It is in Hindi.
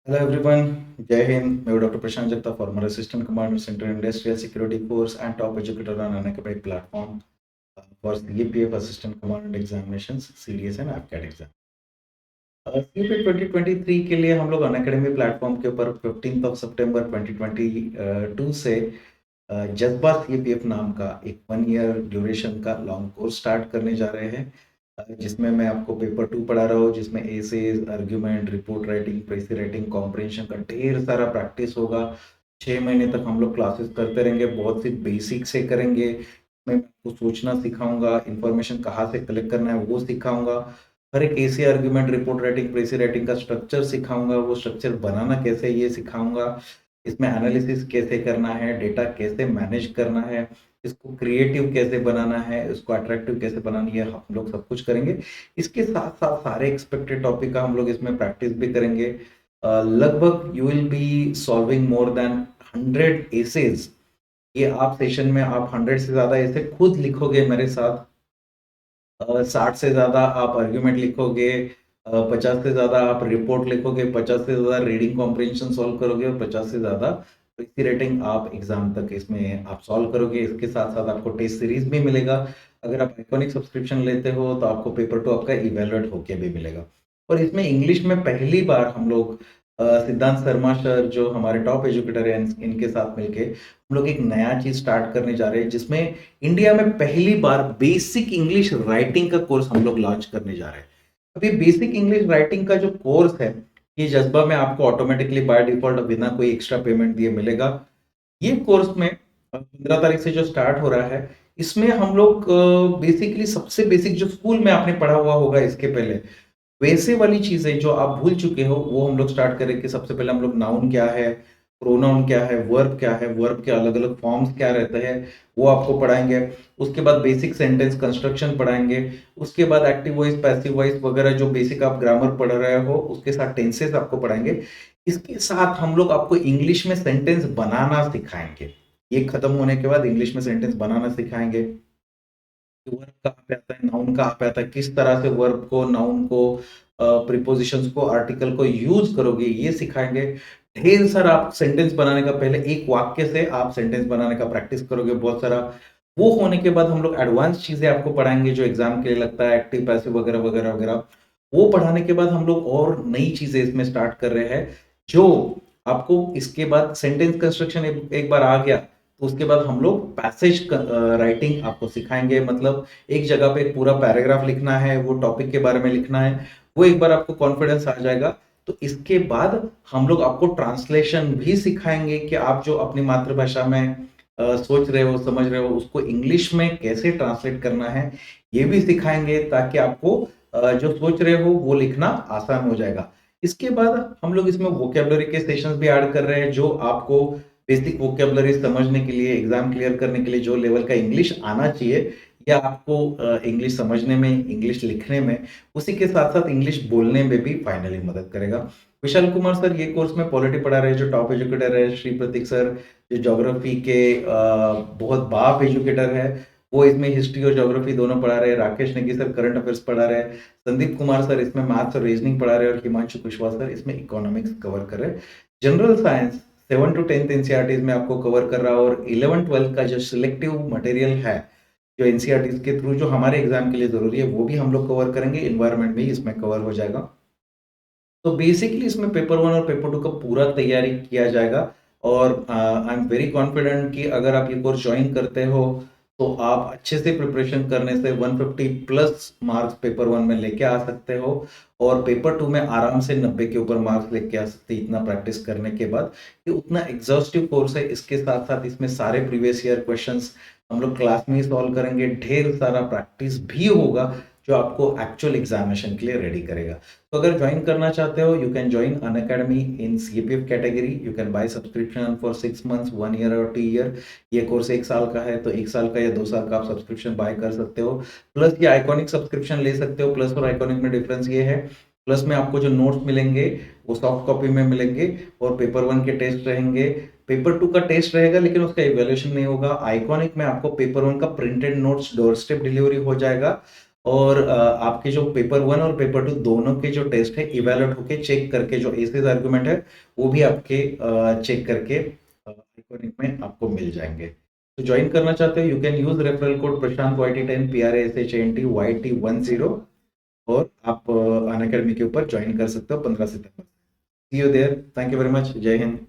Hello everyone, Jai Hind. मैं doctor Prashant Jagtap, former assistant commander, Center Industrial Security Course and top educator on Unacademy platform for CAPF Assistant Commandant Examinations, CDS and APCAT exam. CAPF 2023 के लिए हम लोग अनअकैडमी प्लेटफॉर्म के ऊपर 15 सितंबर 2022 से जज्बा CAPF नाम का एक 1 ईयर ड्यूरेशन का लॉन्ग कोर्स स्टार्ट करने जा रहे हैं, जिसमें मैं आपको पेपर 2 पढ़ा रहा हूँ, जिसमें essays, argument, report writing, precis writing, comprehension का ढेर सारा प्रैक्टिस होगा। 6 महीने तक हम लोग क्लासेस करते रहेंगे, बहुत सी बेसिक से करेंगे। मैं आपको सोचना सिखाऊंगा, इंफॉर्मेशन कहाँ से कलेक्ट करना है वो सिखाऊंगा। हर एक essay, argument, report writing, precis writing का स्ट्रक्चर सिखाऊंगा, वो स्ट्रक्चर बनाना कैसे ये सिखाऊंगा। इसमें एनालिसिस कैसे करना है, डेटा कैसे मैनेज करना है, इसको क्रिएटिव कैसे बनाना है, इसको अट्रैक्टिव कैसे बनाना है, हम लोग सब कुछ करेंगे। इसके साथ साथ सारे एक्सपेक्टेड टॉपिक का हम लोग इसमें प्रैक्टिस भी करेंगे। लगभग you will be solving more than 100 essays. ये आप सेशन में आप 100 से ज्यादा ऐसे खुद लिखोगे मेरे साथ। 60 से ज्यादा आप आर्ग्यूमेंट लिखोगे, 50 से ज्यादा आप रिपोर्ट लिखोगे, 50 से ज्यादा रीडिंग कॉम्प्रिहेंशन सॉल्व करोगे और 50 से ज्यादा प्रीसी रेटिंग आप एग्जाम तक इसमें आप सॉल्व करोगे। इसके साथ साथ आपको टेस्ट सीरीज भी मिलेगा। अगर आप आइकॉनिक सब्सक्रिप्शन लेते हो तो आपको पेपर 2 आपका इवेलुएट होके भी मिलेगा। और इसमें इंग्लिश में पहली बार हम लोग सिद्धांत शर्मा सर जो हमारे टॉप एजुकेटर हैं, इनके साथ मिलके हम लोग एक नया चीज स्टार्ट करने जा रहे हैं, जिसमें इंडिया में पहली बार बेसिक इंग्लिश राइटिंग का कोर्स हम लोग लॉन्च करने जा रहे हैं। अभी बेसिक इंग्लिश राइटिंग का जो कोर्स है, ये जज्बा में आपको ऑटोमेटिकली बाय डिफॉल्ट बिना कोई एक्स्ट्रा पेमेंट दिए मिलेगा। ये कोर्स में 15 तारीख से जो स्टार्ट हो रहा है, इसमें हम लोग बेसिकली सबसे बेसिक जो स्कूल में आपने पढ़ा हुआ होगा इसके पहले, वैसे वाली चीजें जो आप भूल चुके हो वो हम लोग स्टार्ट करेंगे। सबसे पहले हम लोग नाउन क्या है, प्रोनाउन क्या है, वर्ब क्या है, वर्ब के अलग अलग फॉर्म्स क्या रहते हैं वो आपको पढ़ाएंगे। उसके बाद बेसिक सेंटेंस कंस्ट्रक्शन पढ़ाएंगे। उसके बाद एक्टिव वॉइस, पैसिव वॉइस वगैरह जो बेसिक आप ग्रामर पढ़ रहे हो, उसके साथ टेंसेस आपको पढ़ाएंगे। इसके साथ हम लोग आपको इंग्लिश में सेंटेंस बनाना सिखाएंगे। ये खत्म होने के बाद इंग्लिश में सेंटेंस बनाना सिखाएंगे। वर्ब कहाँ पे आता है, नाउन कहाँ पे आता है, किस तरह से वर्ब को, नाउन को, प्रीपोजिशंस को, आर्टिकल को यूज करोगे, ये सिखाएंगे। ढेर सारा आप सेंटेंस बनाने का, पहले एक वाक्य से आप सेंटेंस बनाने का प्रैक्टिस करोगे बहुत सारा। वो होने के बाद हम लोग एडवांस चीजें आपको पढ़ाएंगे जो एग्जाम के लिए लगता है, एक्टिव, पैसिव वगैरह वगैरह वगैरह। वो पढ़ाने के बाद हम लोग और नई चीजें इसमें स्टार्ट कर रहे हैं, जो आपको इसके बाद सेंटेंस कंस्ट्रक्शन एक बार आ गया तो उसके बाद हम लोग पैसेज राइटिंग आपको सिखाएंगे। मतलब एक जगह पे एक पूरा पैराग्राफ लिखना है, वो टॉपिक के बारे में लिखना है, वो एक बार आपको कॉन्फिडेंस आ जाएगा तो इसके बाद हम लोग आपको ट्रांसलेशन भी सिखाएंगे कि आप जो अपनी मातृभाषा में सोच रहे हो, समझ रहे हो, उसको इंग्लिश में कैसे ट्रांसलेट करना है, ये भी सिखाएंगे ताकि आपको जो सोच रहे हो वो लिखना आसान हो जाएगा। इसके बाद हम लोग इसमें वोकेबलरी के सेशंस भी ऐड कर रहे हैं, जो आपको बेसिक वोकेबलरी समझने के लिए, एग्जाम क्लियर करने के लिए जो लेवल का इंग्लिश आना चाहिए, या आपको इंग्लिश समझने में, इंग्लिश लिखने में, उसी के साथ साथ इंग्लिश बोलने में भी फाइनली मदद करेगा। विशाल कुमार सर ये कोर्स में पॉलिटी पढ़ा रहे हैं, जो टॉप एजुकेटर है। श्री प्रतीक सर जो ज्योग्राफी के बहुत बाप एजुकेटर है, वो इसमें हिस्ट्री और ज्योग्राफी दोनों पढ़ा रहे हैं। Rakesh Negi sir current affairs पढ़ा रहे हैं। संदीप कुमार सर इसमें मैथ्स और रीजनिंग पढ़ा रहे हैं, और हिमांशु कुशवाहा सर इसमें इकोनॉमिक्स कवर कर रहे हैं। जनरल साइंस 7 to 10 एनसीईआरटी में आपको कवर कर रहा है, और 11-12 का जो सिलेक्टिव मटेरियल है, जो एनसीईआरटी के थ्रू जो हमारे एग्जाम के लिए जरूरी है, वो भी हम लोग कवर करेंगे। इन्वायरमेंट भी इसमें कवर हो जाएगा। तो बेसिकली इसमें पेपर 1 और पेपर 2 का पूरा तैयारी किया जाएगा। और आई एम वेरी कॉन्फिडेंट कि अगर आप ये कोर्स ज्वाइन करते हो तो आप अच्छे से प्रिपरेशन करने से 150 प्लस मार्क्स पेपर 1 में लेके आ सकते हो, और पेपर 2 में आराम से 90 के ऊपर मार्क्स लेके आ सकते हैं, इतना प्रैक्टिस करने के बाद। ये उतना एग्जॉस्टिव कोर्स है। इसके साथ साथ इसमें सारे प्रीवियस ईयर क्वेश्चंस हम लोग क्लास में ही सॉल्व करेंगे। ढेर सारा प्रैक्टिस भी होगा जो आपको एक्चुअल एग्जामिनेशन के लिए रेडी करेगा। तो अगर ज्वाइन करना चाहते हो, you can join Unacademy in CAPF category. You can buy subscription for 6 months, 1 year और 2 ईयर। ये कोर्स 1 साल का है, तो 1 साल का या 2 साल का आप सब्सक्रिप्शन बाय कर सकते हो। प्लस ये आइकॉनिक सब्सक्रिप्शन ले सकते हो। प्लस और आइकॉनिक में डिफरेंस ये है, प्लस में आपको जो नोट्स मिलेंगे वो सॉफ्ट कॉपी में मिलेंगे, और पेपर 1 के टेस्ट रहेंगे। पेपर 2 का टेस्ट रहेगा लेकिन उसका इवैल्यूएशन नहीं होगा। आइकॉनिक में आपको पेपर 1 का printed notes door step delivery हो जाएगा, और आपके जो पेपर 1 और पेपर 2 दोनों के जो टेस्ट है इवैल्यूएट होके चेक करके जो एसेस आर्गुमेंट है वो भी आपके चेक करके आइकॉनिक में आपको मिल जाएंगे। तो ज्वाइन करना चाहते हो, you can use referral code Prashant YT10 PRASHANT YT10 और आप अनअकैडमी के ऊपर ज्वाइन कर सकते हो 15 सितंबर। See you there. Thank you very much. Jai Hind.